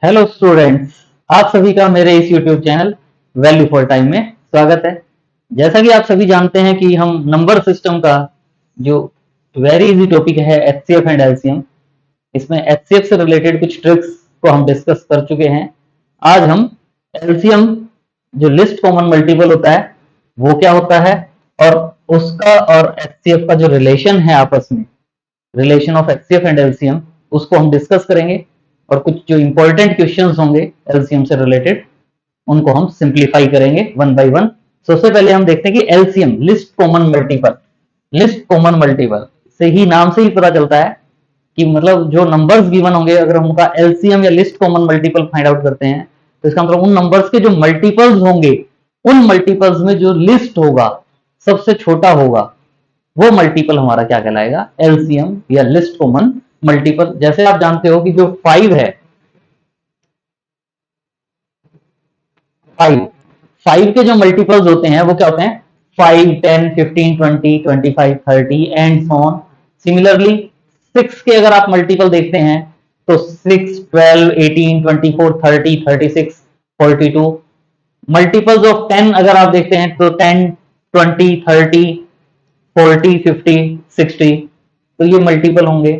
Hello students, आप सभी का मेरे इस YouTube channel value for time में स्वागत है। जैसा कि आप सभी जानते हैं कि हम नंबर सिस्टम का जो वेरी इजी टॉपिक है एचसीएफ एंड एलसीएम, इसमें एचसीएफ से रिलेटेड कुछ ट्रिक्स को हम डिस्कस कर चुके हैं। आज हम एलसीएम जो लिस्ट कॉमन मल्टीपल होता है वो क्या होता है और उसका और एचसीएफ का जो रिलेशन है आपस में, relation of HCF and LCM, उसको हम डिस्कस करेंगे और कुछ जो इंपॉर्टेंट क्वेश्चंस होंगे एलसीएम से रिलेटेड उनको हम सिंप्लीफाई करेंगे वन बाय वन। सबसे पहले हम देखते हैं कि LCM list common multiple, list common multiple से ही नाम से ही पता चलता है कि मतलब जो नंबर्स गिवन होंगे अगर हम उनका एलसीएम या list common multiple find out करते हैं तो इसका मतलब उन नंबर्स के जो मल्टीपल्स होंगे उन मल्टीपल्स में जो लिस्ट होगा सबसे छोटा होगा वो मल्टीपल हमारा क्या कहलाएगा, एलसीएम या लिस्ट कॉमन मल्टीपल। जैसे आप जानते हो कि जो 5 है, 5 के जो मल्टीपल्स होते हैं वो क्या होते हैं, 5, 10, 15, 20, 25, 30 एंड सो ऑन। सिमिलरली 6 के अगर आप मल्टीपल देखते हैं तो 6, 12, 18, 24, 30, 36, 42। मल्टीपल्स ऑफ 10 अगर आप देखते हैं तो 10, 20, 30, 40, 50, 60, तो ये मल्टीपल होंगे।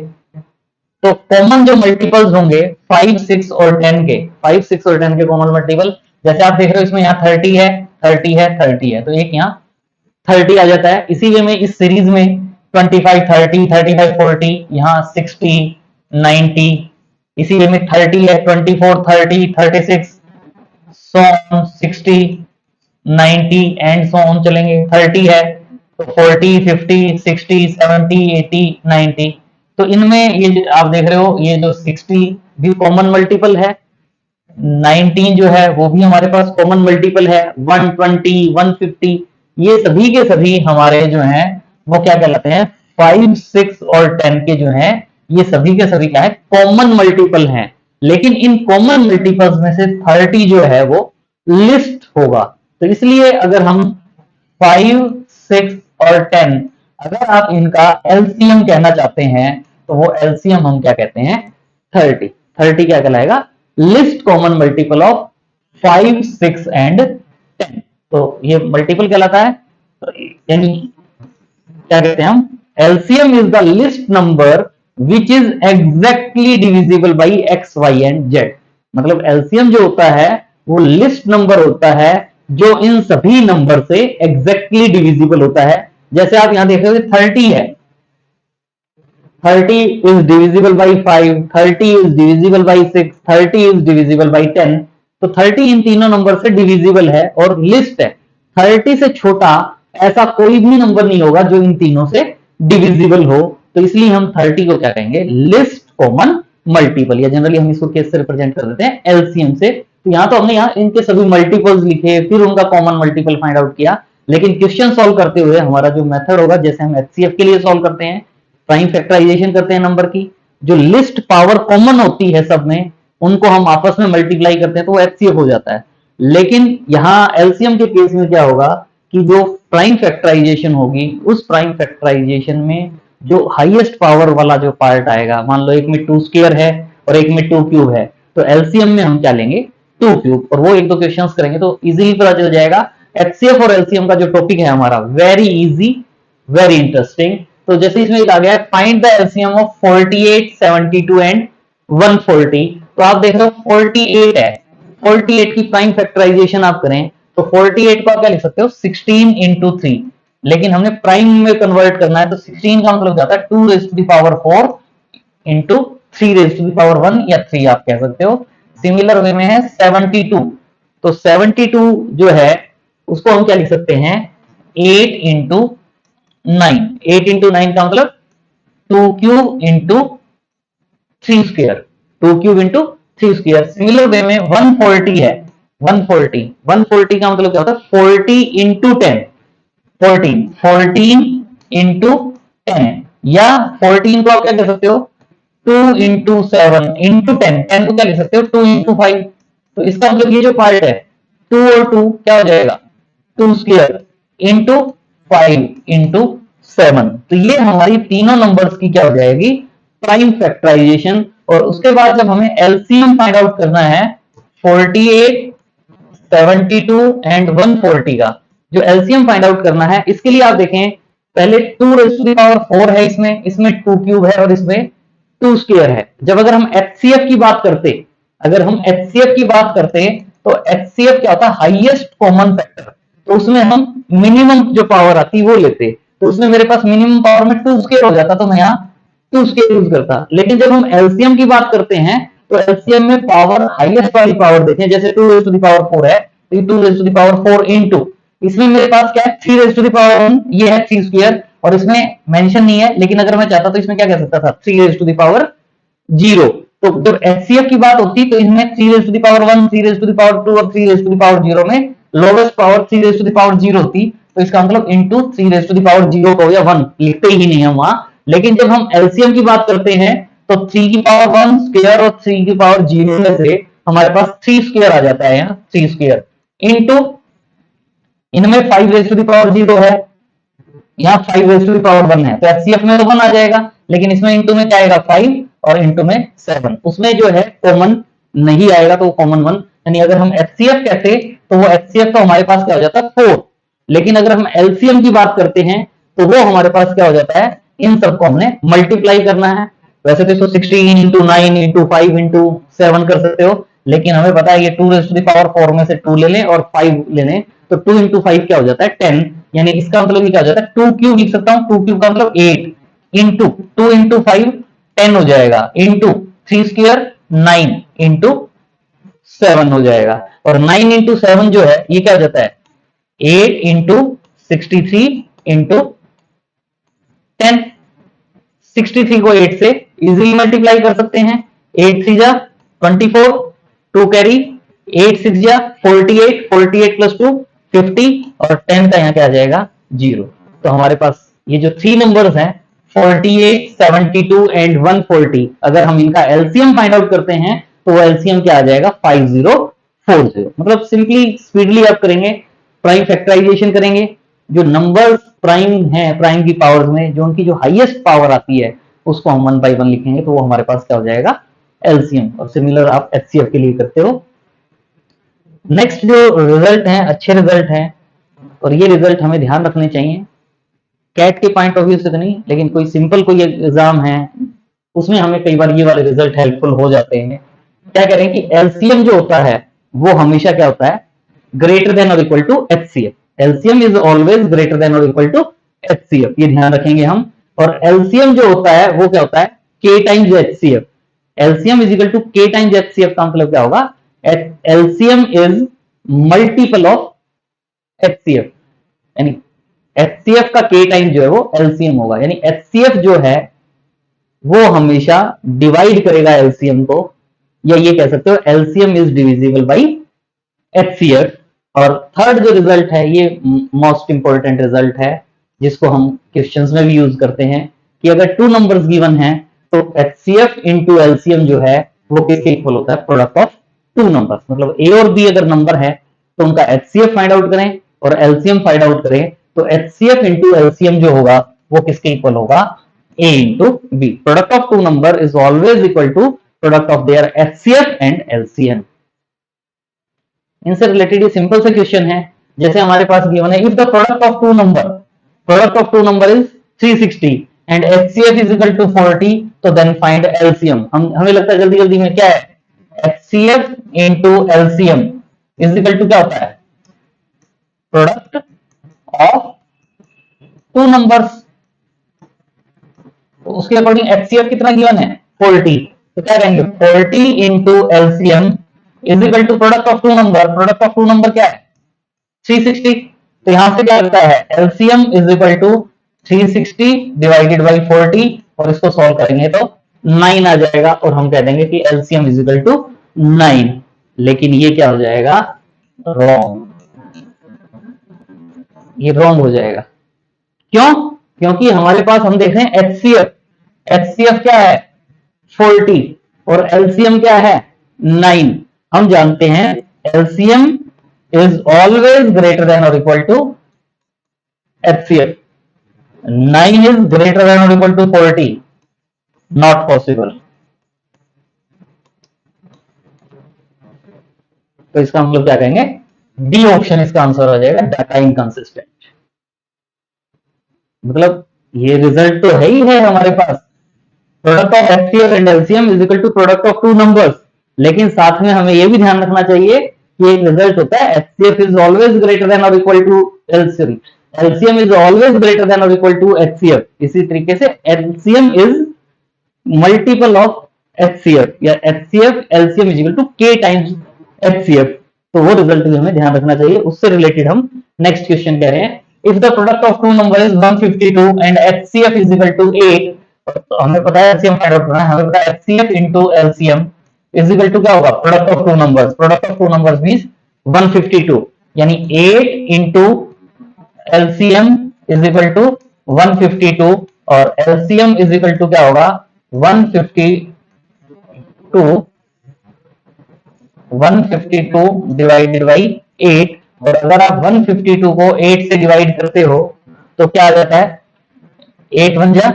तो कॉमन जो मल्टीपल्स होंगे 5, 6 और 10 के, 5, 6 और 10 के कॉमन मल्टीपल जैसे आप देख रहे हो इसमें यहाँ 30 है, 30 है, 30 है, तो एक यहाँ 30 आ जाता है। इसी वे में इस सीरीज में 25, 30, 35, 40, यहाँ 60, 90, इसी वे में 30 है, 24, 30, 36, सो 60, 90 एंड सो ऑन चलेंगे। 30 है तो 40, 50, 60, 70, 80, 90। तो इनमें ये आप देख रहे हो ये जो 60 भी कॉमन मल्टीपल है, 19 जो है वो भी हमारे पास कॉमन मल्टीपल है, 120, 150, ये सभी के सभी हमारे जो हैं वो क्या कहलाते हैं, 5, 6 और 10 के जो हैं ये सभी के सभी क्या है, कॉमन मल्टीपल हैं। लेकिन इन कॉमन मल्टीपल्स में से 30 जो है वो लिस्ट होगा। तो इसलिए अगर हम 5, 6 और 10 अगर आप इनका एलसीएम कहना चाहते हैं तो वो एलसीएम हम क्या कहते हैं, 30। 30 क्या कहलाएगा, list common multiple of 5, 6 and 10। तो ये मल्टीपल कहलाता है। तो यानी क्या कहते हैं हम, LCM is the least number which is exactly divisible by X, Y and Z. मतलब एलसीएम जो होता है वो लिस्ट नंबर होता है जो इन सभी नंबर से एग्जैक्टली डिविजिबल होता है। जैसे आप यहां देख रहे हो 30 है, 30 is divisible by 5, 30 is divisible by 6, 30 is divisible by 10। तो 30 इन तीनों नंबर से डिविजिबल है और लिस्ट है। 30 से छोटा ऐसा कोई भी नंबर नहीं होगा जो इन तीनों से डिविजिबल हो। तो इसलिए हम 30 को क्या कहेंगे, लिस्ट कॉमन मल्टीपल, या जनरली हम इसको केस से रिप्रेजेंट कर देते हैं एलसीएम से। तो यहाँ तो हमने यहाँ इनके सभी मल्टीपल्स लिखे फिर उनका कॉमन मल्टीपल फाइंड आउट किया। लेकिन क्वेश्चन सॉल्व करते हुए हमारा जो मेथड होगा, जैसे हम एचसीएफ के लिए सॉल्व करते हैं, प्राइम फैक्टराइजेशन करते हैं नंबर की, जो लिस्ट पावर कॉमन होती है सब में उनको हम आपस में मल्टीप्लाई करते हैं तो वो एचसीएफ हो जाता है। लेकिन यहाँ एलसीएम के केस में क्या होगा कि जो प्राइम फैक्टराइजेशन होगी उस प्राइम फैक्टराइजेशन में जो हाईएस्ट पावर वाला जो पार्ट आएगा, मान लो एक में 2 स्क्वायर है और एक में 2 क्यूब है, तो एलसीएम में हम क्या लेंगे, 2 क्यूब। और वो एक दो क्वेश्चंस करेंगे तो इजीली पता चल जाएगा। एचसीएफ और एलसीएम का जो टॉपिक है हमारा वेरी इजी, वेरी इंटरेस्टिंग। तो जैसे इसमें एक आ गया find the LCM of 48, 72 and 140। तो आप देख रहे हो 48 है, 48 की प्राइम फैक्टराइजेशन आप करें तो 48 को आप क्या लिख सकते हो, 16 इंटू 3। लेकिन हमने प्राइम में कन्वर्ट करना है तो 16 का मतलब जाता है 2 raise to the power 4 into 3 raise to the power 1 या 3 आप कह सकते हो। सिमिलर वे में है 72। तो 72 जो है उसको हम क्या लिख सकते हैं, 8 इंटू 9। 8 इंटू 9 का मतलब 2 cube into 3 square, 2 cube into 3 square. Similar way में 140 है, 140 का मतलब क्या होता है, 40 इंटू 10, 14 इंटू 10, या 14 को आप क्या कह सकते हो, 2 इंटू 7 इंटू 10, 10 को क्या लिख सकते हो, 2 इंटू 5। तो इसका मतलब ये जो पार्ट है 2 और 2 क्या हो जाएगा, 2 स्क्वायर इंटू 5 इंटू 7। तो ये हमारी तीनों नंबर्स की क्या हो जाएगी, प्राइम फैक्टराइजेशन। और उसके बाद जब हमें एलसीएम फाइंड आउट करना है 48, 72 एंड 140 का जो एलसीएम फाइंड आउट करना है, इसके लिए आप देखें पहले 2⁴ है, इसमें 2 क्यूब है और इसमें 2 स्क्वायर है। जब अगर हम एचसीएफ की बात करते तो एचसीएफ क्या होता है, हाईएस्ट कॉमन फैक्टर। तो उसमें हम मिनिमम जो पावर आती वो लेते, तो उसमें मेरे पास मिनिमम पावर में 2 स्क्वायर हो जाता, तो मैं यहाँ 2 स्क्वायर यूज करता। लेकिन जब हम एलसीएम की बात करते हैं तो एलसीएम में पावर हाईएस्ट वाली पावर देखें, जैसे 2⁴ है तो 2⁴ इंटू इसमें मेरे पास क्या है 3⁴ ये है 3 स्क्वायर, और इसमें मेंशन नहीं है, लेकिन अगर मैं चाहता तो इसमें क्या कह सकता था 3⁻0। तो जब एचसीएफ की बात होती तो इसमें 3⁻1, 3⁻2 और 3⁻0 में लोवेस्ट पावर 3⁻0 होती, तो इसका मतलब इंटू 3⁻0 को या 1 लिखते ही नहीं हम वहां। लेकिन जब हम एलसीएम की बात करते हैं तो 3 की पावर 1 स्क्वायर और 3 की पावर 0 में से हमारे पास 3 स्क्वायर आ जाता है, यहाँ 3 स्क्वायर इंटू इनमें 5⁻0 है, यहाँ 5⁻1 है, तो एचसीएफ में तो 1 आ जाएगा, लेकिन इसमें इंटू में क्या आएगा 5 और इंटू में 7। उसमें जो है कॉमन नहीं आएगा, तो कॉमन 1, यानी अगर हम एचसीएफ कहते तो वो एचसीएफ तो हमारे पास क्या हो जाता 4। लेकिन अगर हम एलसीएम की बात करते हैं तो वो हमारे पास क्या हो जाता है, इन सबको हमने मल्टीप्लाई करना है। वैसे तो इसको 16 इंटू 9 इंटू 5 इंटू 7 कर सकते हो, लेकिन हमें पता है ये 2⁴ में से 2 ले लें और 5 ले लें, तो 2 इंटू 5 क्या हो जाता है 10, यानी इसका मतलब ये क्या हो जाता है 2 क्यूब लिख सकता हूं, 2 क्यूब का मतलब 8 इंटू 2 इंटू 5 10 हो जाएगा, इंटू 3 स्क्वायर 9 इंटू 7 हो जाएगा, और 9 इंटू 7 जो है ये क्या हो जाता है 8 इंटू 63 इंटू 10। 63 को 8 से इजीली मल्टीप्लाई कर सकते हैं, 8 3 जा 24, 2 कैरी, 8 6 जा 48, 48 प्लस 2 50, और 10 का यहाँ क्या आ जाएगा 0। तो हमारे पास ये जो 3 नंबर्स हैं 48, 72 एंड 140, अगर हम इनका एलसीएम फाइंड आउट करते हैं तो वो एलसीएम क्या आ जाएगा 5040। मतलब सिंपली स्पीडली आप करेंगे, प्राइम फैक्टराइजेशन करेंगे, जो नंबर्स प्राइम है, प्राइम की पावर्स में जो उनकी जो हाईएस्ट पावर आती है उसको हम 1 बाई 1 लिखेंगे, तो वो हमारे पास क्या हो जाएगा एलसीएम। और सिमिलर आप एचसीएफ के लिए करते हो। नेक्स्ट जो रिजल्ट है अच्छे रिजल्ट हैं, और ये रिजल्ट हमें ध्यान रखने चाहिए, कैट के पॉइंट ऑफ व्यू से तो नहीं, लेकिन कोई सिंपल कोई एग्जाम है उसमें हमें कई बार ये वाले रिजल्ट हेल्पफुल हो जाते हैं। क्या करें कि एलसीएम जो होता है वो हमेशा क्या होता है ग्रेटर देन और equal to HCF. LCM is always greater than और इक्वल टू एचसीएफ, ये ध्यान रखेंगे हम। और एलसीएम जो होता है वो क्या होता है K times HCF. LCM is equal to K times HCF का मतलब क्या होगा, LCM is multiple of HCF, यानी एचसीएफ का के टाइम जो है वो एलसीएम होगा, यानी एचसीएफ जो है वो हमेशा डिवाइड करेगा एलसीएम को, या ये कह सकते हो LCM is divisible by HCF. और थर्ड जो रिजल्ट है ये मोस्ट इंपॉर्टेंट रिजल्ट है, जिसको हम क्वेश्चंस में भी यूज करते हैं, कि अगर 2 नंबर्स गिवन है तो एचसीएफ इंटू एलसीएम जो है वो किसके इक्वल होता है, प्रोडक्ट ऑफ 2 नंबर्स। मतलब ए और बी अगर नंबर है तो उनका एचसीएफ फाइंड आउट करें और एलसीएम फाइंड आउट करें, तो एचसीएफ इंटू एलसीएम जो होगा वो किसके इक्वल होगा, A into B. Product of 2 number is always equal to product of their HCF and LCM. इनसे रिलेटेड ये सिंपल से क्वेश्चन है, जैसे हमारे पास गिवन है if the product of two number is 360 and HCF is equal to 40, तो then find LCM. हमें लगता है जल्दी जल्दी में क्या है, HCF into LCM is equal to क्या होता है, प्रोडक्ट ऑफ 2 नंबर्स। तो उसके अकॉर्डिंग एचसीएफ कितना गिवन है 40, तो क्या करेंगे 40 into LCM is equal to product of 2 number. Product of 2 number क्या है 360, तो यहां से क्या होता है LCM is equal to 360 divided by 40, और इसको सॉल्व करेंगे तो 9 आ जाएगा, और हम कह देंगे कि एलसीएम इज इक्वल टू 9। लेकिन ये क्या हो जाएगा रॉन्ग, ये रॉन्ग हो जाएगा। क्यों, क्योंकि हमारे पास हम देख रहे हैं एचसीएफ क्या है 40 और एलसीएम क्या है 9। हम जानते हैं LCM is always greater than और equal to HCF. 9 is greater than और इक्वल टू 40, नॉट पॉसिबल। तो इसका मतलब क्या कहेंगे, डी ऑप्शन इसका आंसर हो जाएगा, डाटा इनकंसिस्टेंट। मतलब ये रिजल्ट तो है ही है हमारे पास, product of HCF and LCM is equal to product of two numbers, लेकिन साथ में हमें ये भी ध्यान रखना चाहिए कि एक रिजल्ट होता है HCF is always greater than और equal to LCM, LCM is always greater than और इक्वल टू एचसीएफ। इसी तरीके से LCM is multiple of HCF या HCF LCM is equal to K times HCF. तो वो रिजल्ट भी हमें ध्यान रखना चाहिए। उससे रिलेटेड हम नेक्स्ट क्वेश्चन कह रहे हैं, if the product of two number is 152 and HCF is equal to 8, तो हमें पता है एलसीएम फाइंड आउट करना है, हमें पता है HCF into LCM is equal to क्या होगा, product of two numbers, product of two numbers means 152, यानी 8 into LCM is equal to 152 और एलसीएम इज इक्वल टू क्या होगा 152 डिवाइडेड बाई 8, और अगर आप 152 को 8 से डिवाइड करते हो तो क्या आ जाता है, 8 1 जा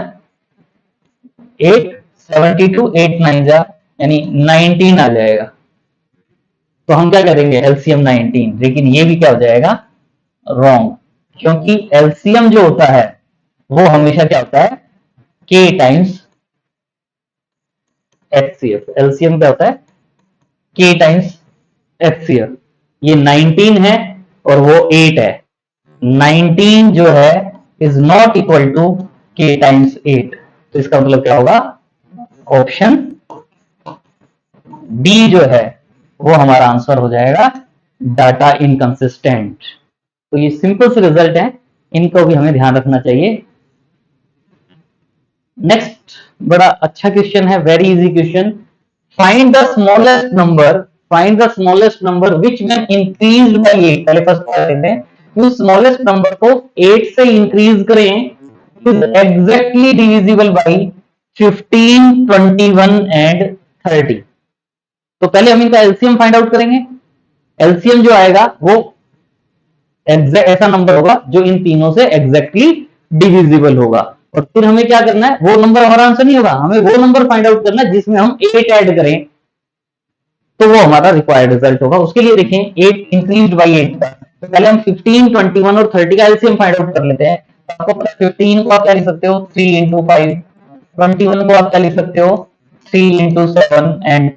8, 72, 8 9 जा यानी 19 आ जाएगा। तो हम क्या करेंगे एलसीएम 19, लेकिन ये भी क्या हो जाएगा रॉन्ग, क्योंकि एलसीएम जो होता है वो हमेशा क्या होता है के टाइम्स एचसीएफ, एलसीएम क्या होता है के टाइम्स एचसीएफ। ये 19 है और वो 8 है, 19 जो है is not equal to K times 8, तो इसका मतलब क्या होगा ऑप्शन डी जो है वो हमारा आंसर हो जाएगा, डाटा इनकंसिस्टेंट। तो ये सिंपल से रिजल्ट है, इनको भी हमें ध्यान रखना चाहिए। नेक्स्ट बड़ा अच्छा क्वेश्चन है, very easy question, find the smallest number, find the smallest number which when increased by 8। पहले फर्स्ट पार्ट लेते हैं, उस स्मॉलेस्ट नंबर को 8 से इंक्रीज करें is exactly divisible by 15, 21 and 30। तो पहले हम इनका एलसीएम फाइंड आउट करेंगे। एलसीएम जो आएगा वो ऐसा नंबर होगा जो इन तीनों से एग्जैक्टली डिविजिबल होगा, और फिर हमें क्या करना है, वो नंबर हमारा आंसर नहीं होगा, हमें वो नंबर फाइंड आउट करना है जिसमें हम 8 ऐड करें तो वो हमारा रिक्वायर्ड रिजल्ट होगा। उसके लिए देखें 8 इंक्रीज्ड बाय 8 का, तो पहले हम 15, 21 और 30 का एलसीएम फाइंड आउट कर लेते हैं। तो आपको पता है 15 को आप क्या लिख सकते हो 3 into 5, 21 को आप क्या लिख सकते हो 3 into 7 एंड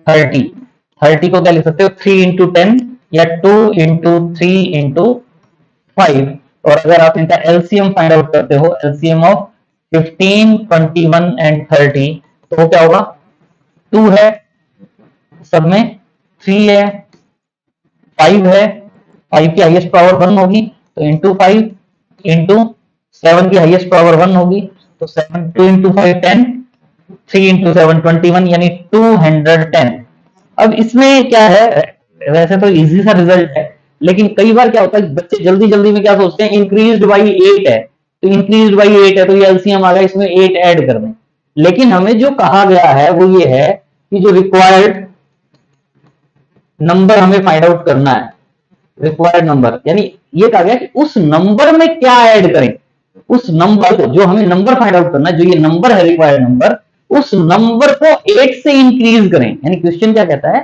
30 को क्या लिख सकते हो 3 into 10 या 2 into 3 into 5। और अगर आप इनका एलसीएम फाइंड आउट करते हो, एलसीएम ऑफ 15, 21 एंड 30, तो वो क्या होगा 2 है, सब में 3 है, 5 है, 5 की हाईएस्ट पावर 1 होगी तो इंटू 5 इंटू 7 की हाईएस्ट पावर 1 होगी तो 7, 2 इंटू 5 10, 3 इंटू 7 21 यानी 210। अब इसमें क्या है, वैसे तो इजी सा रिजल्ट है, लेकिन कई बार क्या होता है बच्चे जल्दी जल्दी में क्या सोचते हैं इंक्रीज्ड बाई 8 है, तो इंक्रीज्ड बाई 8 है तो ये एलसीएम आ गया, इसमें 8 ऐड कर दें। लेकिन हमें जो कहा गया है वो ये है कि जो रिक्वायर्ड नंबर हमें फाइंड आउट करना है, रिक्वायर्ड नंबर यानी ये कहा गया कि उस नंबर में क्या ऐड करें, उस नंबर को जो हमें नंबर फाइंड आउट करना है, जो ये नंबर है रिक्वायर्ड नंबर, उस नंबर को 8 से इंक्रीज करें। यानी क्वेश्चन क्या कहता है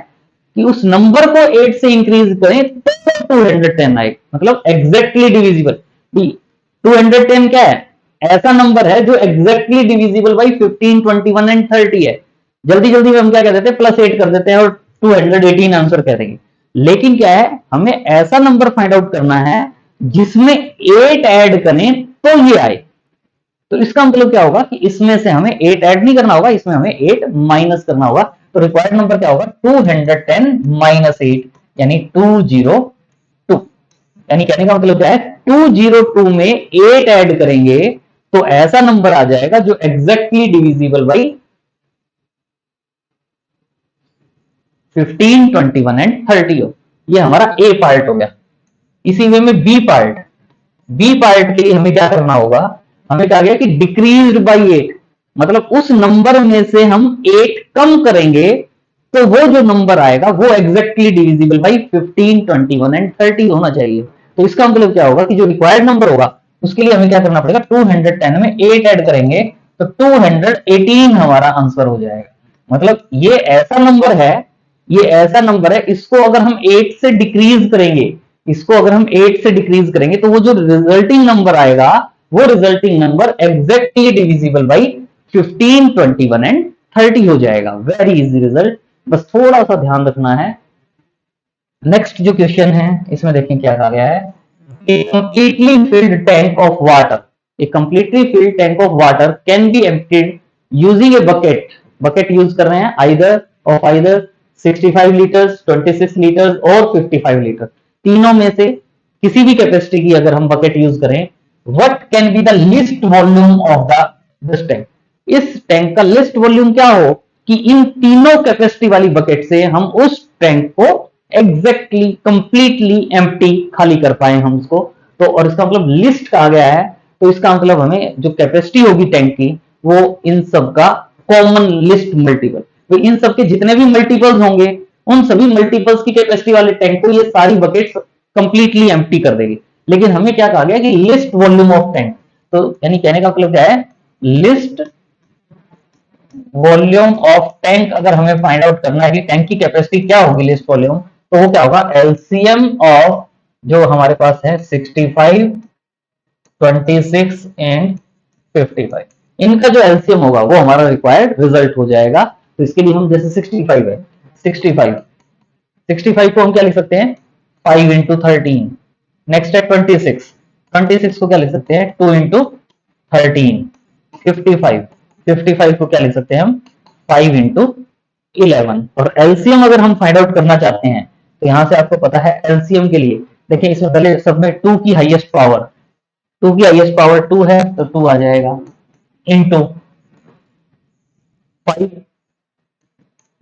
कि उस नंबर को 8 से इंक्रीज करें तो 210 आए, मतलब एग्जैक्टली डिविजिबल। 210 क्या है, ऐसा नंबर है जो एग्जैक्टली डिविजिबल बाई 15, 21 एंड 30 है। जल्दी जल्दी में हम क्या कह देते हैं +8 कर देते हैं और 218 आंसर कह देंगे, लेकिन क्या है हमें ऐसा नंबर फाइंड आउट करना है जिसमें 8 ऐड करें तो ये आए। तो इसका मतलब क्या होगा कि इसमें से हमें 8 ऐड नहीं करना होगा, इसमें हमें 8 माइनस करना होगा। तो रिक्वायर्ड नंबर क्या होगा 210 माइनस 8 यानी 202। यानी कहने का मतलब क्या है 202 में 8 ऐड करेंगे तो ऐसा नंबर आ जाएगा जो एग्जैक्टली डिविजिबल बाई 15, 21 एंड 30 हो। ये हमारा ए पार्ट हो गया। इसी वे में बी पार्ट, बी पार्ट के लिए हमें क्या करना होगा, हमें कहा गया कि डिक्रीज्ड बाई 8, मतलब उस नंबर में से हम 8 कम करेंगे तो वो जो नंबर आएगा वो एग्जैक्टली डिविजिबल बाई 15, 21 एंड 30 होना चाहिए। तो इसका मतलब क्या होगा कि जो रिक्वायर्ड नंबर होगा उसके लिए हमें क्या करना पड़ेगा 210 में 8 ऐड करेंगे तो 218 हमारा आंसर हो जाएगा। मतलब ये ऐसा नंबर है ये ऐसा नंबर है, इसको अगर हम 8 से डिक्रीज करेंगे, इसको अगर हम 8 से डिक्रीज करेंगे तो वो जो रिजल्टिंग नंबर आएगा, वो resulting number exactly divisible by 15, 21 and 30 हो जाएगा। वेरी इजी रिजल्ट, बस थोड़ा सा ध्यान रखना है। नेक्स्ट जो क्वेश्चन है इसमें देखें क्या कहा गया है। A completely filled tank of water, a completely filled tank of water can be emptied using a bucket, bucket use कर रहे हैं either 65 लीटर्स, 26 लीटर्स और 55 लीटर, तीनों में से किसी भी कैपेसिटी की अगर हम बकेट यूज करें, what can be the list volume of this tank, इस टैंक का लिस्ट वॉल्यूम क्या हो कि इन तीनों कैपेसिटी वाली बकेट से हम उस टैंक को एग्जैक्टली कंप्लीटली एम्प्टी खाली कर पाए हम उसको। तो और इसका मतलब लिस्ट कहा गया है, तो इसका मतलब हमें जो कैपेसिटी होगी टैंक की वो इन सब का कॉमन लिस्ट मल्टीपल, तो इन सब के जितने भी मल्टीपल्स होंगे उन सभी मल्टीपल्स की कैपेसिटी वाले टैंक को ये सारी बकेट्स कंप्लीटली एम्प्टी कर देगी। लेकिन हमें क्या कहा गया कि लिस्ट वॉल्यूम ऑफ टैंक, तो यानी कहने का मतलब क्या है, लिस्ट वॉल्यूम ऑफ टैंक अगर हमें फाइंड आउट करना है कि टैंक की कैपेसिटी क्या होगी लिस्ट वॉल्यूम, तो वो क्या होगा, एलसीएम ऑफ जो हमारे पास है 65, 26 एंड 55, इनका जो एलसीएम होगा वो हमारा रिक्वायर्ड रिजल्ट हो जाएगा। तो इसके लिए हम जैसे 65 है, 65 को हम क्या लिख सकते हैं 5 इंटू 13। नेक्स्ट है 26 को क्या लिख सकते हैं 2 इंटू 13। 55 को क्या लिख सकते हैं हम 5 इंटू 11। और एलसीएम अगर हम फाइंड आउट करना चाहते हैं तो यहां से आपको पता है एलसीएम के लिए देखिए, इसमें पहले सब में 2 की हाईएस्ट पावर 2 है तो 2 आ जाएगा इंटू 5।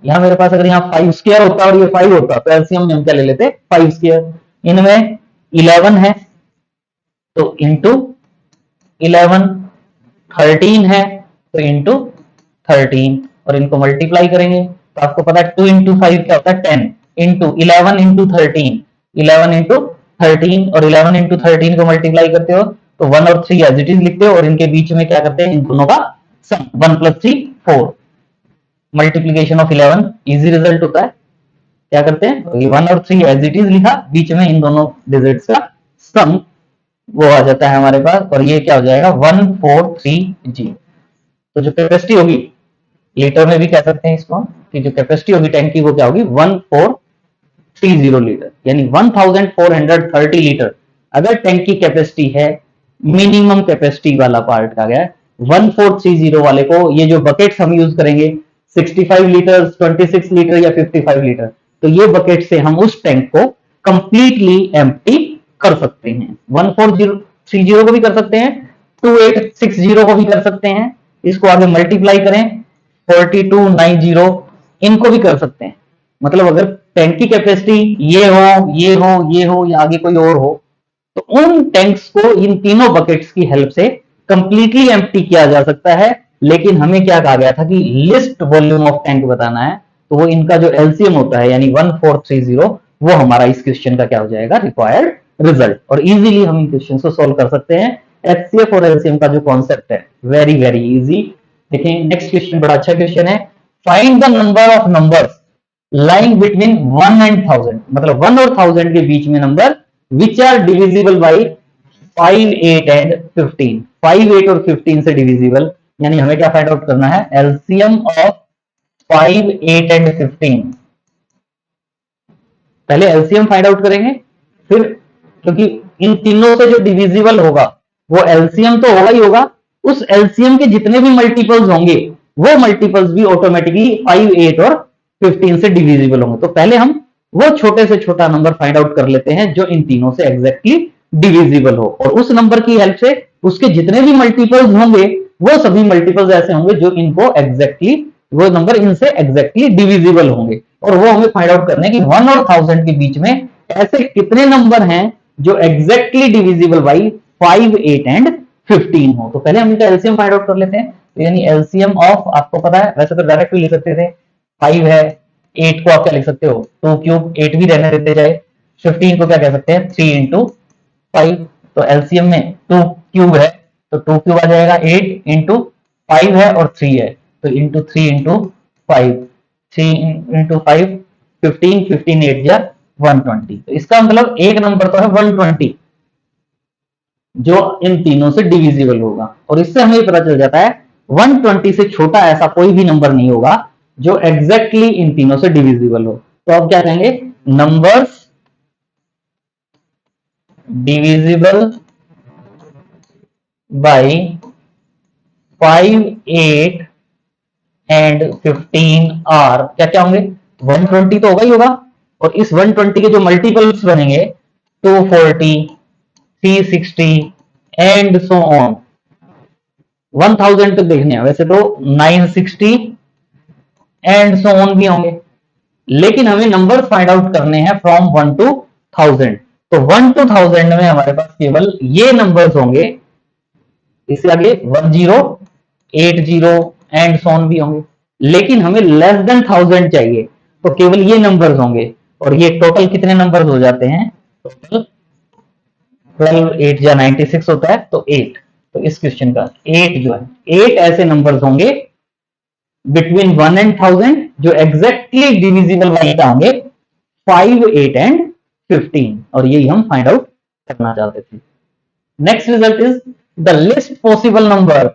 यहां मेरे पास अगर यहाँ 5 स्क्वायर होता और ये 5 होता तो एलसीएम में हम क्या ले लेते 5 स्क्वायर। इनमें 11 है तो इंटू 11, 13 है तो इंटू 13, और इनको मल्टीप्लाई करेंगे तो आपको पता है 2 इंटू 5 क्या होता है 10 इंटू 11 इंटू 13, 11 इंटू 13, और 11 इंटू 13 को मल्टीप्लाई करते हो तो 1 और 3 एज इट इज लिखते हो, और इनके बीच में क्या करते हैं इन दोनों का सम, 1 plus 3 4, multiplication of 11 easy result होता है। क्या करते हैं 1 और 3 एज इट इज लिखा, बीच में इन दोनों डिजिट्स का सम वो आ जाता है हमारे पास, और ये क्या हो जाएगा 143G। तो जो कैपेसिटी होगी लीटर में भी कह सकते हैं इसको कि जो कैपेसिटी होगी टैंक की वो क्या होगी 1430 लीटर, यानी 1430 लीटर अगर टैंक की कैपेसिटी है, मिनिमम कैपेसिटी वाला पार्ट का गया 1430 वाले को, ये जो बकेट्स हम यूज करेंगे 65 लीटर, 26 लीटर या 55 लीटर, तो ये बकेट से हम उस टैंक को कंप्लीटली एम्प्टी कर सकते हैं। 1430 को भी कर सकते हैं, 2860 को भी कर सकते हैं, इसको आगे मल्टीप्लाई करें 4290 इनको भी कर सकते हैं। मतलब अगर टैंक की कैपेसिटी ये हो, ये हो, ये हो या आगे कोई और हो, तो उन टैंक्स को इन तीनों बकेट्स की हेल्प से कंप्लीटली एम्प्टी किया जा सकता है। लेकिन हमें क्या कहा गया था कि लिस्ट वॉल्यूम ऑफ टैंक बताना है, तो वो इनका जो एलसीएम होता है यानी 1430 वो हमारा इस क्वेश्चन का क्या हो जाएगा रिक्वायर्ड रिजल्ट। और इजीली हम इन क्वेश्चन को सॉल्व कर सकते हैं। एचसीएफ और एलसीएम का जो कॉन्सेप्ट है वेरी वेरी इजी। देखिए नेक्स्ट क्वेश्चन बड़ा अच्छा क्वेश्चन है, find the number of numbers lying between 1 and 1000, मतलब 1 और 1000 के बीच में number which are divisible by 5, 8 and 15। 5, 8 और 15 से डिविजिबल, यानी हमें क्या फाइंड आउट करना है एलसीएम ऑफ 5, 8 एंड 15। पहले एलसीएम फाइंड आउट करेंगे, फिर क्योंकि इन तीनों से जो डिविजिबल होगा वो एलसीएम तो होगा ही होगा, उस एलसीएम के जितने भी मल्टीपल्स होंगे वो मल्टीपल्स भी ऑटोमेटिकली 5, 8 और 15 से डिविजिबल होंगे। तो पहले हम वो छोटे से छोटा नंबर फाइंड आउट कर लेते हैं जो इन तीनों से एग्जैक्टली डिविजिबल हो, और उस नंबर की हेल्प से उसके जितने भी मल्टीपल्स होंगे वो सभी मल्टीपल्स ऐसे होंगे जो इनको एग्जैक्टली वो नंबर इनसे एग्जैक्टली डिविजिबल होंगे। और वो हमें फाइंड आउट करना है कि 1 और 1000 के बीच में ऐसे कितने नंबर हैं जो एग्जैक्टली डिविजिबल बाई 5, 8 एंड 15 हो। तो पहले हम इनका एलसीएम फाइंड आउट कर लेते हैं। तो यानी एलसीएम ऑफ, आपको पता है वैसे तो डायरेक्ट भी लिख सकते थे, 5 है, 8 को आप क्या लिख सकते हो 2 क्यूब, 8 भी रहने देते जाए, 15 को क्या कह सकते हैं 3 इंटू 5। तो एलसीएम में 2 क्यूब है तो 2 क्यूब आ जाएगा, 8 इंटू 5 है और 3 है तो इंटू 3 इंटू 5, 3 इंटू 5 15, 15 8 जा 120। तो इसका मतलब एक नंबर तो है 120 जो इन तीनों से डिविजिबल होगा। और इससे हमें पता चल जाता है 120 से छोटा ऐसा कोई भी नंबर नहीं होगा जो एग्जैक्टली इन तीनों से डिविजिबल हो। तो अब क्या कहेंगे, numbers divisible by 5, 8 and 15 are क्या क्या होंगे, 120 तो होगा ही होगा, और इस 120 के जो मल्टीपल्स बनेंगे 240, 360 एंड सो ऑन 1000 तक देखने हैं। वैसे तो 960 एंड सो ऑन भी होंगे, लेकिन हमें नंबर फाइंड आउट करने हैं फ्रॉम 1 to 1000। तो 1 to 1000 में हमारे पास केवल ये नंबर्स होंगे, इससे आगे 10, 80 एंड सो ऑन भी होंगे, लेकिन हमें लेस देन 1000 चाहिए, तो केवल ये नंबर्स होंगे। और ये टोटल कितने नंबर्स हो जाते हैं, टोटल 12 8 या 96 होता है, तो 8। तो इस क्वेश्चन का 8 जो है, 8 ऐसे नंबर्स होंगे बिटवीन 1 एंड 1000 जो एग्जैक्टली डिविजिबल बाय क्या होंगे, 5, 8 एंड 15। और यही हम फाइंड आउट करना चाहते थे। Next result is the least possible number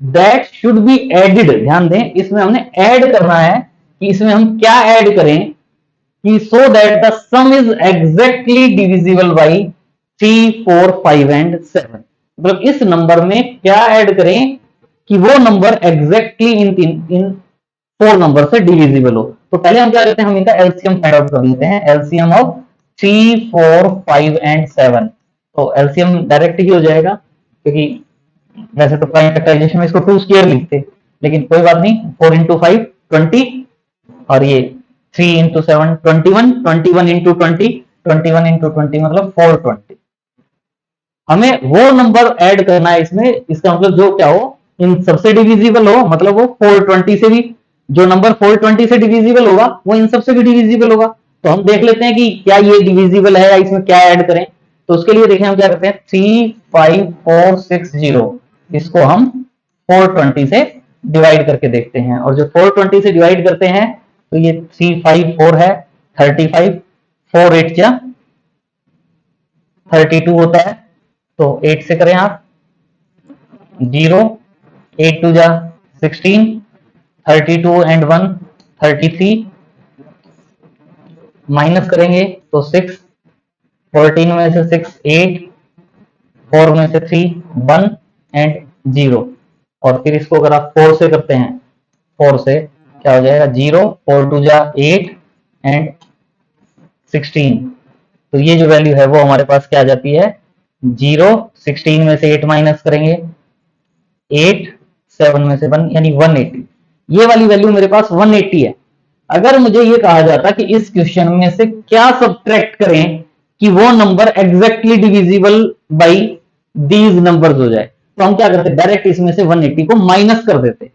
that should be added. ध्यान दें, इसमें हमने ऐड करना है कि इसमें हम क्या ऐड करें कि so that the some is exactly divisible by 3, 4, 5 and 7। मतलब इस नंबर में क्या ऐड करें कि वो नंबर एग्जैक्टली इन 4 नंबर से डिविजिबल हो। तो पहले हम क्या करते हैं, हम इनका एलसीएम फाइंड आउट कर लेते हैं। LCM of 3, 4, 5 and 7। तो एलसीएम डायरेक्ट ही हो जाएगा, क्योंकि वैसे तो प्राइम फैक्टराइजेशन में इसको 2 स्क्वायर लिखते, लेकिन कोई बात नहीं। 4 into 5 20, और ये 3 into 7 21, 21 into 20 21 into 20 मतलब 420। हमें वो नंबर ऐड करना है इसमें, इसका मतलब जो क्या हो, इन सबसे डिविजिबल हो, मतलब वो 420 से भी, जो नंबर 420 से डिविजिबल होगा वो इन सबसे भी डिविजिबल होगा। तो हम देख लेते हैं कि क्या ये डिविजिबल है या इसमें क्या ऐड करें। तो उसके लिए देखें हम क्या करते हैं, 3, 5, 4, 6, 0 इसको हम 420 से डिवाइड करके देखते हैं। और जो 420 से डिवाइड करते हैं तो ये 3, 5, 4 है 35, 4 8 जा 32 होता है। तो 8 से करें आप 0, 8 2 जा 16, 32 एंड 1 33, माइनस करेंगे तो 6, 14 में से 6 8, 4 में से 3 1 एंड 0। और फिर इसको अगर आप 4 से करते हैं, 4 से क्या हो जाएगा, 0, 4 2 जा 8 एंड 16। तो ये जो वैल्यू है वो हमारे पास क्या आ जाती है, 0, 16 में से 8 माइनस करेंगे 8, 7 में से 1 यानी 180। ये वाली वैल्यू मेरे पास 180 है। अगर मुझे ये कहा जाता कि इस क्वेश्चन में से क्या सब्ट्रैक्ट करें कि वो number exactly divisible by these numbers हो जाए, तो हम क्या करते, डायरेक्ट इसमें से 180 को माइनस कर देते।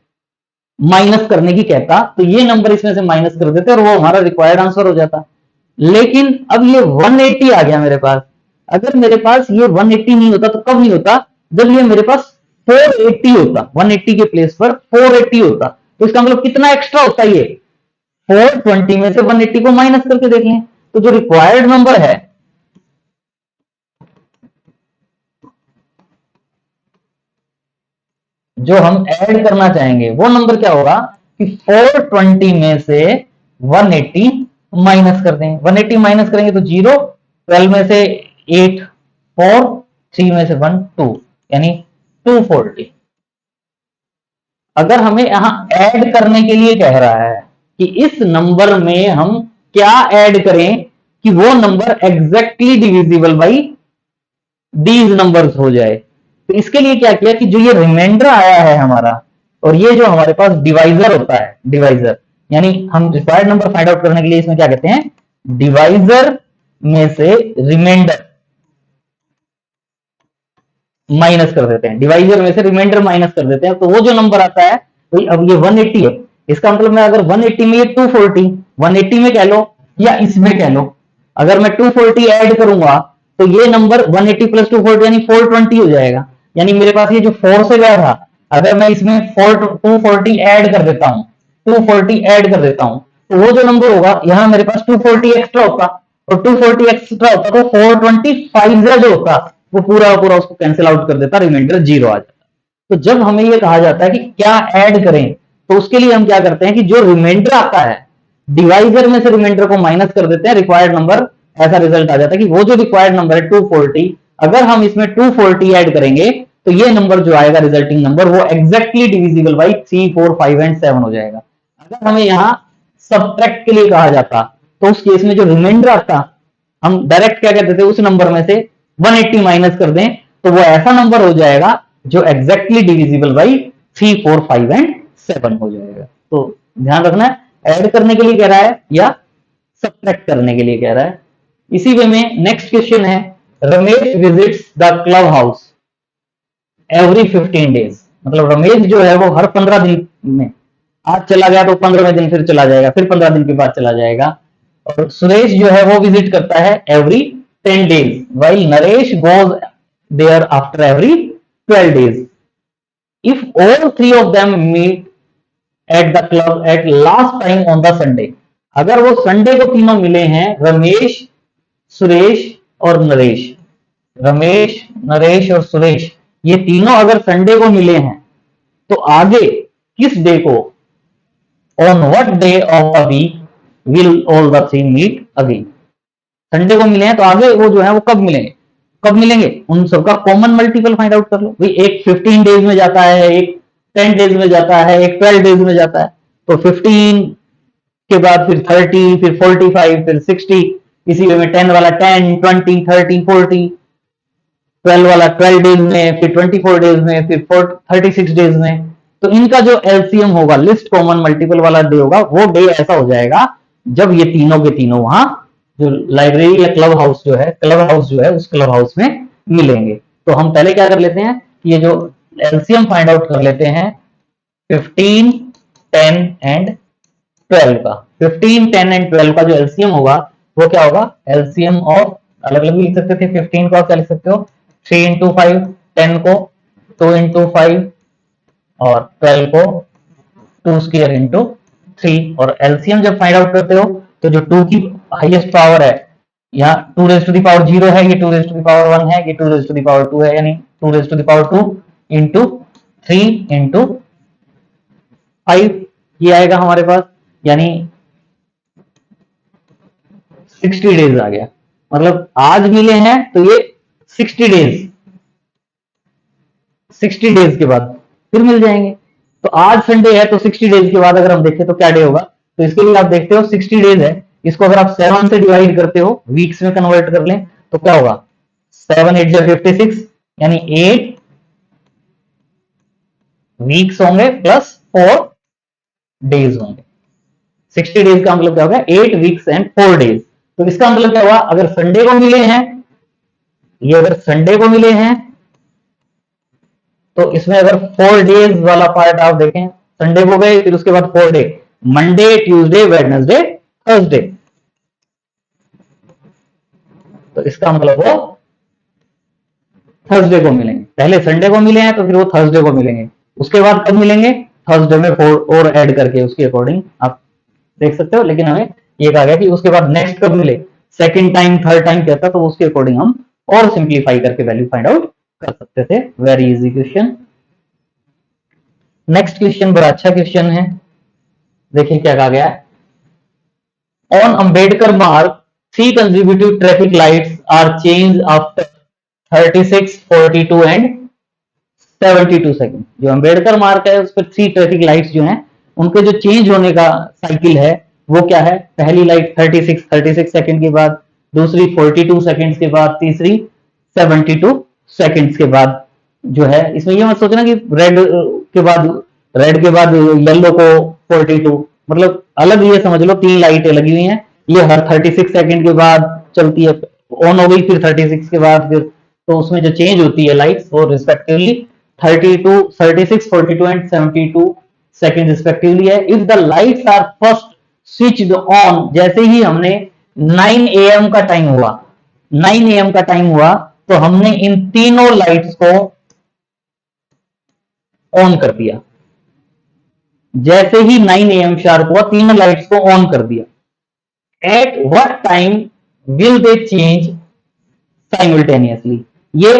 माइनस करने की कहता तो ये नंबर इसमें से माइनस कर देते और वो हमारा रिक्वायर्ड आंसर हो जाता। लेकिन अब ये 180 आ गया मेरे पास। अगर मेरे पास ये 180 नहीं होता तो कब नहीं होता, जब ये मेरे पास 480 होता, 180 के प्लेस पर 480 होता। तो इसका मतलब कितना एक्स्ट्रा होता है, ये 420 में से 180 को माइनस करके देख लें, तो जो रिक्वायर्ड नंबर है जो हम ऐड करना चाहेंगे वो नंबर क्या होगा कि 420 में से 180 माइनस कर दें। 180 माइनस करेंगे तो 0, 12 में से 8 4, 3 में से 1 2 यानी 240। अगर हमें यहां ऐड करने के लिए कह रहा है कि इस नंबर में हम क्या ऐड करें कि वो number exactly divisible by these numbers हो जाए, तो इसके लिए क्या किया कि जो ये रिमाइंडर आया है हमारा, और ये जो हमारे पास डिवाइजर होता है, डिवाइजर यानी हम रिक्वायर्ड नंबर फाइंड आउट करने के लिए इसमें क्या कहते हैं, डिवाइजर में से रिमाइंडर माइनस कर देते हैं, डिवाइजर में से रिमाइंडर माइनस कर देते हैं। तो वो जो नंबर आता है, तो अब ये 180 है, इसका मतलब मैं अगर 180 में ये 240, 180 में कह लो या इसमें कह लो, अगर मैं 240 ऐड करूंगा तो ये नंबर 180 प्लस 240 यानी 420 हो जाएगा। यानी मेरे पास ये जो 4 से गया था, अगर मैं इसमें 240 ऐड कर देता हूं, 240 ऐड कर देता हूं, तो वो जो नंबर होगा, यहाँ मेरे पास 240 एक्स्ट्रा होता, और 240 एक्स्ट्रा होता तो 425 जो होता वो पूरा पूरा उसको कैंसिल आउट कर देता, रिमाइंडर 0 आ जाता। तो जब हमें ये कहा जाता है कि क्या ऐड करें, तो उसके लिए हम क्या करते हैं कि जो रिमाइंडर आता है डिवाइजर में से रिमाइंडर को माइनस कर देते हैं, रिक्वायर्ड नंबर ऐसा रिजल्ट आ जाता है कि वो जो रिक्वायर्ड नंबर है 240, अगर हम इसमें 240 ऐड करेंगे तो ये नंबर जो आएगा रिजल्टिंग नंबर वो एग्जैक्टली डिविजिबल बाई 3, 4, 5 एंड 7 हो जाएगा। अगर हमें यहाँ सब्ट्रैक्ट के लिए कहा जाता तो उस केस में जो रिमाइंडर आता हम डायरेक्ट क्या कहते थे, उस नंबर में से 180 माइनस कर दें तो वो ऐसा नंबर हो जाएगा जो एग्जैक्टली डिविजिबल बाई 3, 4, 5 एंड 7 हो जाएगा। तो ध्यान रखना है, ऐड करने के लिए कह रहा है या सब्ट्रैक्ट करने के लिए कह रहा है। इसी वे में नेक्स्ट क्वेश्चन है, Ramesh visits the club house every 15 days. मतलब रमेश जो है वो हर 15 दिन में, आज चला गया तो 15वें दिन फिर चला जाएगा, फिर 15 दिन के बाद चला जाएगा। और सुरेश जो है वो विजिट करता है every 10 days, while Naresh goes there after every 12 days. If all three of them meet at the club at last time on the Sunday, अगर वो संडे को तीनों मिले हैं, रमेश, सुरेश और नरेश, रमेश, नरेश और सुरेश, ये तीनों अगर संडे को मिले हैं तो आगे किस डे को, on what day of a week will all the three meet again. Sunday को मिले हैं तो आगे वो जो है वो कब मिलेंगे, कब मिलेंगे, उन सबका कॉमन मल्टीपल फाइंड आउट कर लो भाई। एक 15 डेज में जाता है, एक 10 डेज में जाता है, एक 12 डेज में जाता है, तो 15 के बाद फिर 30, फिर 45, फिर 60, इसी वे में 10 वाला 10, 20, 30, 40, 12 वाला 12 डेज में, फिर 24 डेज में, फिर 36 डेज में। तो इनका जो एलसीएम होगा, लिस्ट कॉमन मल्टीपल वाला डे होगा, वो डे ऐसा हो जाएगा जब ये तीनों के तीनों वहां जो लाइब्रेरी या क्लब हाउस जो है, क्लब हाउस जो है उस क्लब हाउस में मिलेंगे। तो हम पहले क्या कर लेते हैं, ये जो एलसीएम फाइंड आउट कर लेते हैं 15, 10 एंड 12 का। 15, 10 एंड 12 का जो एलसीएम होगा वो क्या होगा, एलसीएम ऑफ, अलग अलग भी लिख सकते थे, 15 को आप क्या लिख सकते हो 3 इंटू 5, 10 को 2 इंटू 5 और 12 को 2 स्क्वायर इंटू 3। और एलसीएम जब फाइंड आउट करते हो तो जो 2 की हाईएस्ट पावर है, यहाँ 2 रेज टू द पावर 0 है, ये 2 रेज टू द पावर 1 है, ये 2 रेज टू द पावर 2 है, यानी 2 raise to the power 2 into 3 into 5 ये आएगा हमारे पास, यानी 60 डेज आ गया। मतलब आज मिले हैं तो ये 60 डेज, 60 डेज के बाद फिर मिल जाएंगे। तो आज संडे है तो 60 डेज के बाद अगर हम देखें तो क्या डे होगा, तो इसके लिए आप देखते हो 60 डेज है, इसको अगर आप 7 से डिवाइड करते हो, वीक्स में कन्वर्ट कर लें तो क्या होगा, 7 8 जा 56, यानी 8 वीक्स होंगे प्लस 4 डेज होंगे। 60 डेज का मतलब क्या होगा, 8 वीक्स एंड 4 डेज। तो इसका मतलब क्या हुआ, अगर संडे को मिले हैं, ये अगर संडे को मिले हैं तो इसमें अगर 4 डेज वाला पार्ट आप देखें, संडे को गए फिर उसके बाद 4 day, Monday, Tuesday, Wednesday, Thursday. तो इसका मतलब वो थर्सडे को मिलेंगे, पहले संडे को मिले हैं तो फिर वो थर्सडे को मिलेंगे, उसके बाद कब मिलेंगे, थर्सडे में 4 और ऐड करके उसके अकॉर्डिंग आप देख सकते हो। लेकिन हमें ये कहा गया कि उसके बाद नेक्स्ट कब मिले, सेकंड टाइम, थर्ड टाइम कहता तो उसके अकॉर्डिंग हम और सिंप्लीफाई करके वैल्यू फाइंड आउट कर सकते थे। Very easy question. Next question बड़ा अच्छा क्वेश्चन है, देखिए क्या कहा गया है, on Ambedkar Marg 3 consecutive traffic lights are change after 36, 42 and 72 second. जो अंबेडकर मार्ग है उस पर 3 ट्रैफिक लाइट्स जो हैं उनके जो चेंज होने का साइकिल है वो क्या है, पहली लाइट 36 सेकंड के बाद, दूसरी 42 सेकंड्स के बाद, तीसरी 72 सेकंड्स के बाद जो है। इसमें ये मत सोचना कि रेड के बाद येलो को 42, मतलब अलग ये समझ लो 3 लाइटें लगी हुई हैं, ये हर 36 सेकंड के बाद चलती है, ऑन हो गई फिर 36 के बाद, फिर तो उसमें जो चेंज होती है लाइट्स वो रिस्पेक्टिवली 32, 36, 42 एंड 72 सेकंड रिस्पेक्टिवली है। If the lights are first switched on, जैसे ही हमने 9 AM का टाइम हुआ, 9 AM का टाइम हुआ तो हमने इन तीनों लाइट्स को ऑन कर दिया। जैसे ही 9 AM शार्प हुआ, तीनों लाइट्स को ऑन कर दिया. At what time will they change simultaneously? ये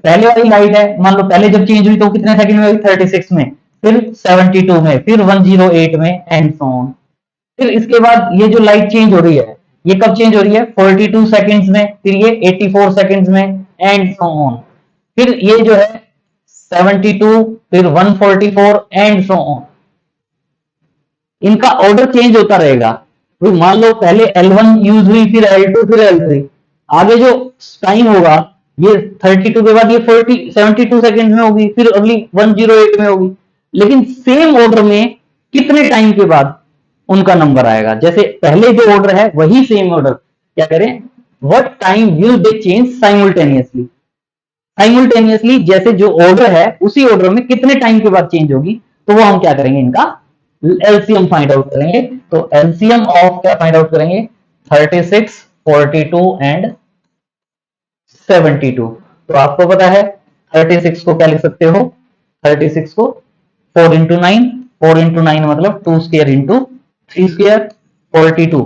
पहले वाली लाइट है, मान लो पहले जब चेंज हुई तो कितने सेकंड में हुई? 36 में, फिर 72 में, फिर 108 में, एंड सो ऑन. फिर इसके बाद ये जो लाइट चेंज हो रही है, ये कब चेंज हो रही है? 42 सेकंड्स में, फिर ये 84 सेकंड्स में, एंड सो ऑन. फिर ये जो है 72, फिर 144, एंड सो ऑन. इनका ऑर्डर चेंज होता रहेगा. तो मान लो पहले L1 यूज हुई, फिर L2, फिर L3. आगे जो टाइम होगा, ये 32 के बाद ये 72 सेकंड में होगी, फिर अगली 108 में होगी. लेकिन सेम ऑर्डर में कितने टाइम के बाद उनका नंबर आएगा? जैसे पहले जो ऑर्डर है वही सेम ऑर्डर. क्या करें? What time will they change simultaneously? Simultaneously जैसे जो ऑर्डर है उसी ऑर्डर में कितने टाइम के बाद चेंज होगी, तो वो हम क्या करेंगे? इनका एलसीएम फाइंड आउट करेंगे. तो एलसीएम ऑफ क्या फाइंड आउट करेंगे? 36, 42 एंड 72. तो आपको पता है 36 को क्या लिख सकते हो? 36 को 4 इंटू 9, 4 इंटू 9 मतलब 2 स्क्वायर इंटू 3 स्क्वायर. 42,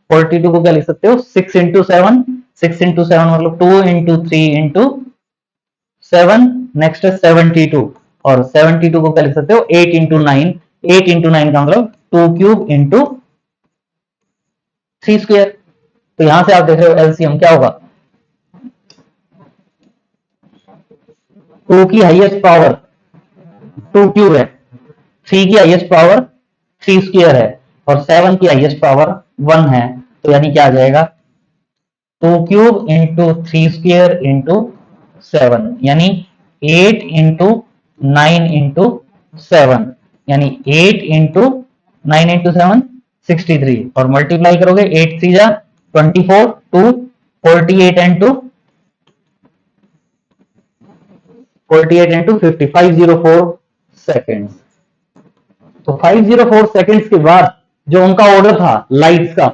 42 को क्या लिख सकते हो? 6 इंटू 7, 6 इंटू 7 मतलब 2 इंटू 3 इंटू 7. नेक्स्ट है 72, और 72 को क्या लिख सकते हो? 8 इंटू 9, 8 इंटू 9 का मतलब 2 क्यूब इंटू 3 स्क्वायर. तो यहां से आप देख रहे हो एलसीएम क्या होगा? 2 की हाईएस्ट पावर 2 क्यूब है, 3 की हाईएस्ट पावर 3 स्क्वायर है, और 7 की हाईएस्ट पावर 1 है. तो यानी क्या आ जाएगा? 2 क्यूब इंटू 3 स्क्वायर इंटू 7, यानी 8 इंटू 9 इंटू 7, यानी 8 इंटू 9 इंटू 7 63. और मल्टीप्लाई करोगे 8 3 जा 24, 2 48 एंड 2 48 इंटू 50, 504 सेकेंड. तो 504 सेकेंड्स के बाद जो उनका ऑर्डर था लाइट्स का,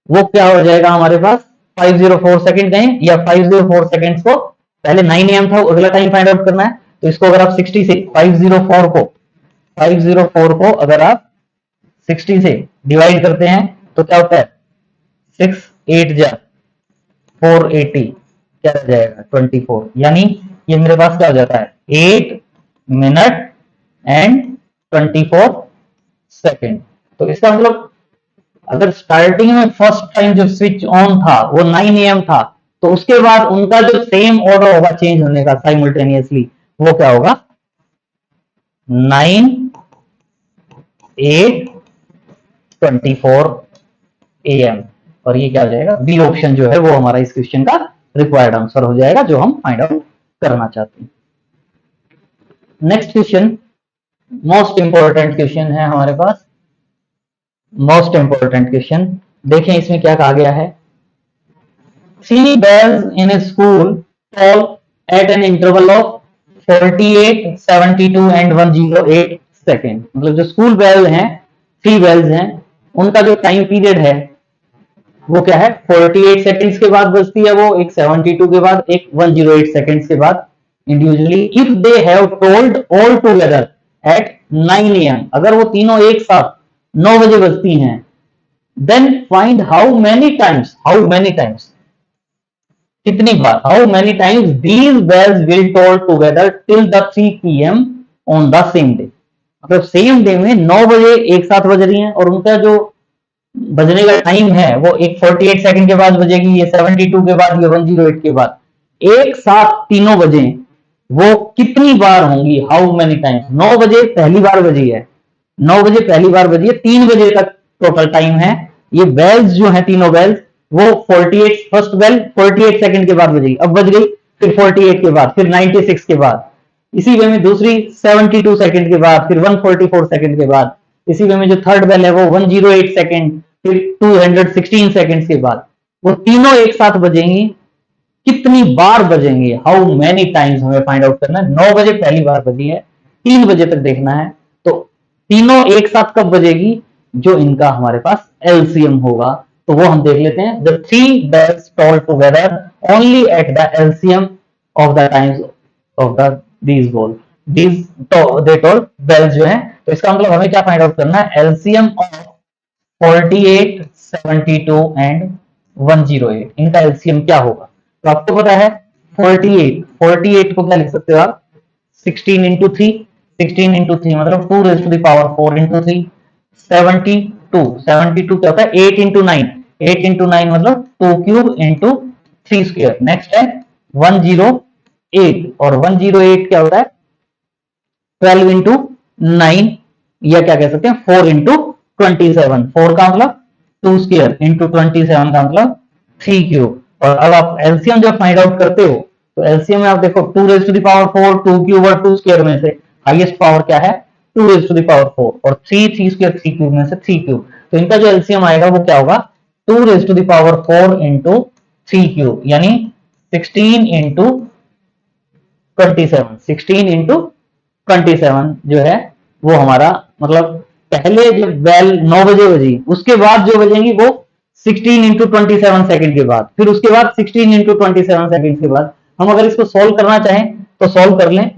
वो क्या हो जाएगा हमारे पास? 504 सेकेंड कहें, या 504 सेकेंड्स को पहले 9 AM था, अगला टाइम फाइंड आउट करना है. तो इसको अगर आप 60 से 504 को अगर आप 60 से डिवाइड करते हैं तो क्या होता है? 6 8 जा 480, क्या रह जाएगा? 24. यानी ये मेरे पास क्या हो जाता है? 8 मिनट एंड 24 सेकेंड. तो इसका मतलब अगर स्टार्टिंग में फर्स्ट टाइम जब स्विच ऑन था वो 9 AM था, तो उसके बाद उनका जो सेम ऑर्डर होगा चेंज होने का साइमल्टेनियसली, वो क्या होगा? 9 8 24 AM. और ये क्या हो जाएगा? बी ऑप्शन जो है वो हमारा इस क्वेश्चन का रिक्वायर्ड आंसर हो जाएगा, जो हम फाइंड आउट करना चाहते हैं. Next question most important question है हमारे पास. मोस्ट इंपॉर्टेंट क्वेश्चन देखें, इसमें क्या कहा गया है? 3 bells in a school toll at an interval of 48, 72 and 108 second. मतलब जो स्कूल बेल हैं, 3 बेल्स हैं, उनका जो टाइम पीरियड है वो क्या है? 48 सेकेंड्स के बाद बजती है वो, एक 72 के बाद, एक 108 सेकेंड्स के बाद individually. If they have told all together at 9 AM, अगर वो तीनों एक साथ 9 बजे बजती हैं, then find how many times, कितनी बार, how many times these bells will toll together till the 3 PM on the same day. मतलब सेम डे में 9 बजे एक साथ बज रही हैं, और उनका जो बजने का टाइम है वो एक 48 सेकंड के बाद बजेगी, ये 72 के बाद, ये 108 के बाद, एक साथ तीनों बजे. वो कितनी बार होंगी? How many times. 9 बजे पहली बार बजी है, 9 बजे पहली बार बजी है, 3 बजे तक टोटल टाइम है. ये बेल्स जो है तीनों बेल्स, वो 48 फर्स्ट बेल 48 सेकंड के बाद बजेगी, अब बज गई, फिर 48 के बाद, फिर 96 के बाद, इसी वे में दूसरी 72 सेकंड के बाद, फिर 144 सेकंड के बाद, इसी वे में जो थर्ड बेल है वो 108 सेकंड, फिर 216 सेकंड्स के बाद. वो तीनों एक साथ बजेंगी. कितनी बार बजेंगे? हाउ मेनी टाइम्स हमें फाइंड आउट करना है. 9 बजे पहली बार बजी है, 3 बजे तक देखना है. तो तीनों एक साथ कब बजेगी? जो इनका हमारे पास एलसीएम होगा, तो वो हम देख लेते हैं. The 3 bells toll together only at the LCM of the times of the these ball. these they told bells जो है, तो इसका मतलब हमें क्या फाइंड आउट करना है, एलसीएम ऑफ 48, 72 एंड 108, इनका एलसीएम क्या होगा। तो आपको पता है 48 को क्या लिख सकते हो आप, 16 इंटू थ्री, 16 इंटू थ्री मतलब 2 raise to the power 4 into three. 72 क्या होता है, 8 इंटू 9, 8 इंटू 9 मतलब 2 क्यूब इंटू 3 स्क्वायर। नेक्स्ट है 108, और 108 क्या होता है, 12 इंटू 9, या क्या कह सकते हैं 4 इंटू 27, 4 का मतलब 2 स्क्वायर इंटू 27 का मतलब 3 क्यूब। और अब आप एलसीएम जब फाइंड आउट करते हो तो एलसीएम में आप देखो 2 raise to the power 4, 2 cube और 2 स्क्वायर में से हाईएस्ट पावर क्या है, 2 रेज टू द पावर 4, और 3 स्क्वायर 3 क्यूब में से 3 क्यूब। तो इनका जो एलसीएम आएगा वो क्या होगा, 2 raise to the power 4 into 3 cube, यानी 16 इंटू 27, 16 इंटू 27 जो है वो हमारा मतलब पहले जब बेल 9 बजे बजी, उसके बाद जो बजेंगी वो 16 इंटू 27 सेकेंड के बाद, फिर उसके बाद 16 इंटू 27 सेकेंड के बाद। हम अगर इसको सोल्व करना चाहें तो सोल्व कर लें,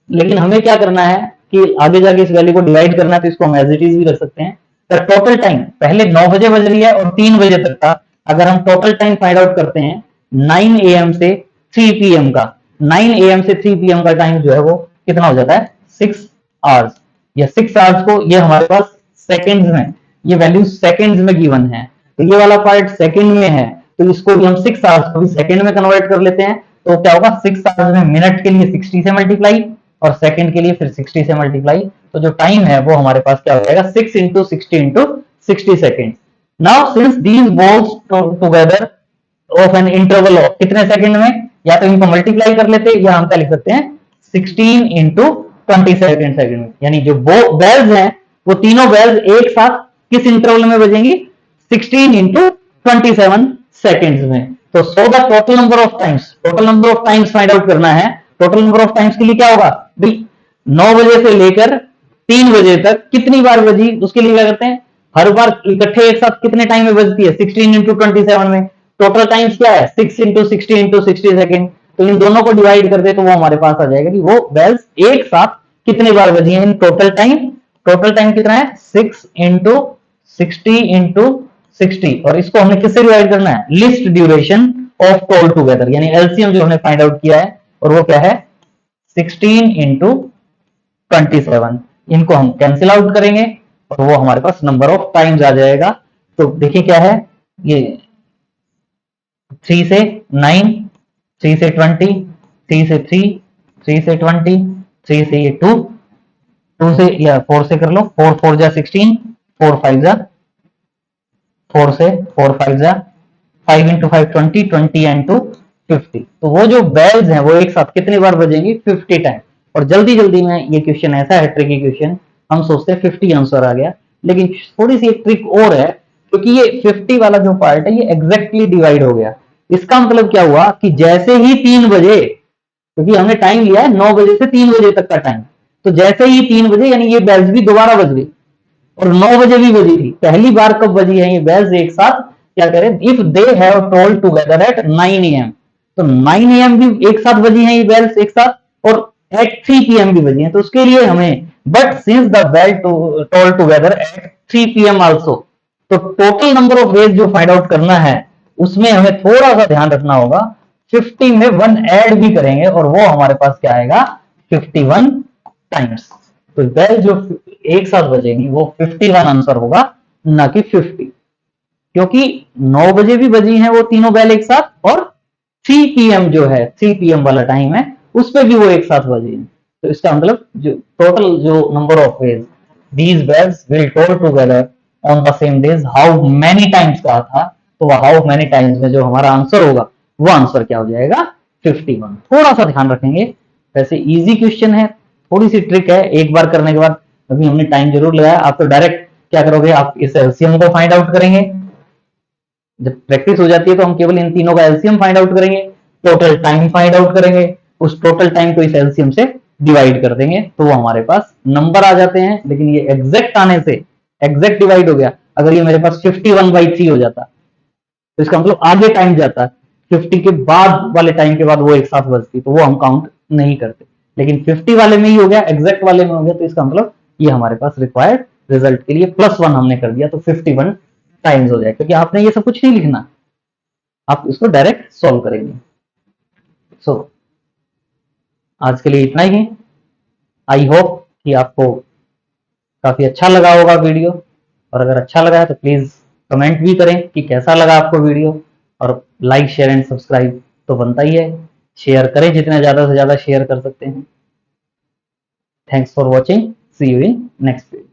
लेकिन हमें क्या करना है कि आगे जाके इस वैल्यू को डिवाइड करना है, तो इसको हम एज इट इज भी कर सकते हैं। तो टोटल टाइम पहले 9 बजे बज रही है और 3 बजे तक का अगर हम टोटल टाइम फाइंड आउट करते हैं 9 AM से 3 PM का, 9 AM से 3 PM का टाइम जो है वो कितना हो जाता है, 6 आवर्स। या 6 आवर्स को ये हमारे पास सेकेंड्स में, ये वैल्यू सेकेंड्स में गिवन है, तो ये वाला पार्ट सेकेंड में है, तो इसको भी हम 6 आवर्स को भी सेकेंड में कन्वर्ट कर लेते हैं। तो क्या होगा, 6 आवर्स में मिनट के लिए 60 से मल्टीप्लाई और सेकंड के लिए फिर 60 से मल्टीप्लाई, तो जो टाइम है वो हमारे पास क्या हो जाएगा, 6 into 60 into 60 second. Now since these bells together of an interval of कितने सेकंड में, या तो इनको मल्टीप्लाई कर लेते या हम क्या लिख सकते हैं 16 इंटू 20 सेकेंड में, यानी जो बेल्स हैं वो तीनों बेल्स एक साथ किस इंटरवल में बजेंगी, 16 इंटू 27 सेकेंड्स में। तो so the total number of times, total number of times find out करना है। टोटल नंबर ऑफ टाइम्स के लिए क्या होगा भाई, 9 बजे से लेकर 3 बजे तक कितनी बार बजी, उसके लिए क्या करते हैं, हर बार इकट्ठे एक साथ कितने टाइम में बजती है, 16 इंटू 27 में। टोटल टाइम्स क्या है, 6 इंटू 60 इंटू 60 सेकेंड। तो इन दोनों को डिवाइड कर दे तो वो हमारे पास आ जाएगा कि वो बेल्स एक साथ कितनी बार बजी है in total time. Total time कितना है, 6 इंटू 60 इंटू 60, और इसको हमने किससे डिवाइड करना है, list duration of toll together, यानी एलसीएम जो हमने फाइंड आउट किया है, और वो क्या है 16 इंटू 27। इनको हम कैंसिल आउट करेंगे और वो हमारे पास नंबर ऑफ टाइम्स आ जाएगा। तो देखिए क्या है, ये 3 से 9, 3 से 20, 3 से 3, 3 से 20, 3 से ये 2, 2 से या 4 से कर लो, 4 4 जा 16, 4 5 जा 4 से 4 5 जा 5 इंटू 5 20, 20 एंड 2 50। तो वो जो बेल्स हैं वो एक साथ कितनी बार बजेंगी, 50 टाइम। और जल्दी जल्दी में ये क्वेश्चन ऐसा है, ट्रिकी क्वेश्चन, हम सोचते हैं 50 आंसर आ गया, लेकिन थोड़ी सी एक ट्रिक और है, क्योंकि ये 50 वाला जो पार्ट है ये एग्जैक्टली डिवाइड हो गया। इसका मतलब क्या हुआ कि जैसे ही 3 बजे, क्योंकि हमने टाइम लिया है 9 बजे से 3 बजे तक का टाइम, तो जैसे ही 3 बजे यानी ये बेल्स भी दोबारा बज गई, और 9 बजे भी बजी थी। पहली बार कब बजी है ये बेल्स एक साथ, क्या करें, if they have told together eight 9 AM, तो 9 AM भी एक साथ बजी हैं ये बेल्स एक साथ, और एट 3 PM भी बजी हैं, तो उसके लिए हमें but since the bell told together at 3 PM also, तो टोटल नंबर ऑफ वेज जो फाइंड आउट करना है उसमें हमें थोड़ा सा ध्यान रखना होगा। 50 में 1 ऐड भी करेंगे और वो हमारे पास क्या आएगा, 51 टाइम्स। तो बेल जो एक साथ बजेगी वो 51 आंसर होगा, ना कि 50, क्योंकि 9 बजे भी बजी हैं वो तीनों बेल एक साथ, और 3 PM जो है 3 PM वाला टाइम है उस पर भी वो एक साथ बजी हैं। तो इसका मतलब जो टोटल जो number of ways these bells will toll together on the same days how many times कहा था, तो हाउ मेनी टाइम्स में जो हमारा आंसर होगा वो आंसर क्या हो जाएगा, 51। थोड़ा सा ध्यान रखेंगे, वैसे इजी क्वेश्चन है, थोड़ी सी ट्रिक है, एक बार करने के बाद अभी हमने टाइम जरूर लगाया। आप तो डायरेक्ट क्या करोगे, आप इस एलसीएम को फाइंड आउट करेंगे, जब प्रैक्टिस हो जाती है तो हम केवल इन तीनों का एलसीएम फाइंड आउट करेंगे, टोटल टाइम फाइंड आउट करेंगे, उस टोटल टाइम को इस एलसीएम से डिवाइड कर देंगे, तो वो हमारे पास नंबर आ जाते हैं। लेकिन ये एग्जैक्ट आने से, एग्जैक्ट डिवाइड हो गया, अगर ये मेरे पास 51/3 हो जाता तो इसका मतलब आगे टाइम जाता, 50 के बाद वाले टाइम के बाद वो एक साथ बजती, तो वो हम काउंट नहीं करते। लेकिन 50 वाले में ही हो गया, एग्जैक्ट वाले में हो गया, तो इसका मतलब ये हमारे पास रिक्वायर्ड रिजल्ट के लिए +1 हमने कर दिया, तो 51 टाइम्स हो जाए, क्योंकि आपने ये सब कुछ नहीं लिखना, आप इसको डायरेक्ट सॉल्व करेंगे। सो आज के लिए इतना ही है। आई होप कि आपको काफी अच्छा लगा होगा वीडियो, और अगर अच्छा लगा है तो प्लीज कमेंट भी करें कि कैसा लगा आपको वीडियो, और लाइक शेयर एंड सब्सक्राइब तो बनता ही है, शेयर करें जितना ज्यादा से ज्यादा शेयर कर सकते हैं। Thanks for watching, see you in next video.